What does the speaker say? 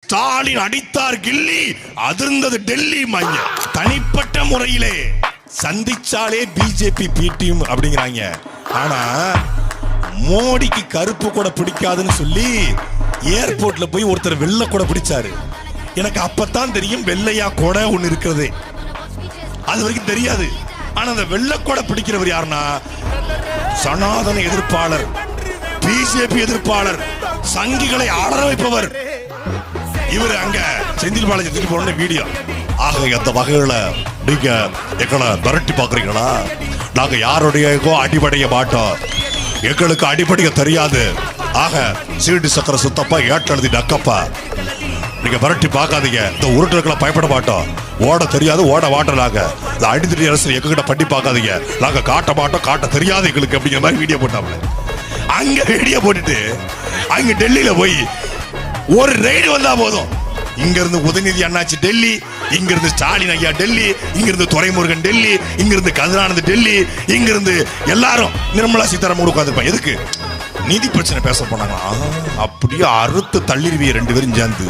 ஸ்டாலின் அடித்தார் கில்லி, அதிர்ந்தது டெல்லி மையம். தனிப்பட்ட முறையிலே சந்திச்சாலே பிஜேபி பீட்டியும் அப்படிங்கிறாங்க. ஆனா மோடிக்கு கருப்பு கூட பிடிக்காதுன்னு சொல்லி ஏர்போர்ட்ல போய் ஒருத்தர் வெள்ளை கூட பிடிச்சாரு. எனக்கு அப்பதான் தெரியும் வெள்ளையா கூட ஒண்ணு இருக்கிறது, அது வரைக்கும் தெரியாது. ஆனா அந்த வெள்ளை கூட பிடிக்கிறவர் யாருன்னா சனாதன எதிர்ப்பாளர், பிஜேபி எதிர்ப்பாளர், சங்கிகளை ஆள வைப்பவர் இவர். அங்க செந்தில் பாலாஜி திருப்பி போன வீடியோ. ஆக அந்த வகையில நீங்க எங்களை மிரட்டி பாக்குறீங்களா? நாங்க யாருடைய அடிபடைய மாட்டோம், எங்களுக்கு அடிபடைய தெரியாது. ஆக சீடி சக்கர சுத்தப்பா ஏற்றெழுதி நக்கப்பா, நீங்க மிரட்டி பார்க்காதீங்க. இந்த உருட்டுகளை பயப்பட மாட்டோம், ஓட தெரியாது, ஓட மாட்டோம். நாங்க இந்த அடித்தடி அரசு எங்ககிட்ட பண்ணி பார்க்காதீங்க, நாங்க காட்ட மாட்டோம், காட்ட தெரியாது எங்களுக்கு அப்படிங்கிற மாதிரி வீடியோ போட்டாங்க. அங்க வீடியோ போட்டுட்டு அங்க டெல்லியில போய் ஒரு ரைடு வந்தா போதும், இங்க இருந்து உதயநிதி அண்ணாச்சி டெல்லி, இங்க இருந்து ஸ்டாலின் ஐயா டெல்லி, இங்க இருந்து துரைமுருகன் டெல்லி, இங்க இருந்து கதிரானந்த் டெல்லி, இங்க இருந்து எல்லாரும் நிர்மலா சீதாராமன் உட்கார்ந்துருப்பாங்க. எதுக்கு? நிதி பிரச்சனை பேச போனாங்க. அப்படியே அறுத்து தள்ளிருவிய ரெண்டு பேரும் சேர்ந்து.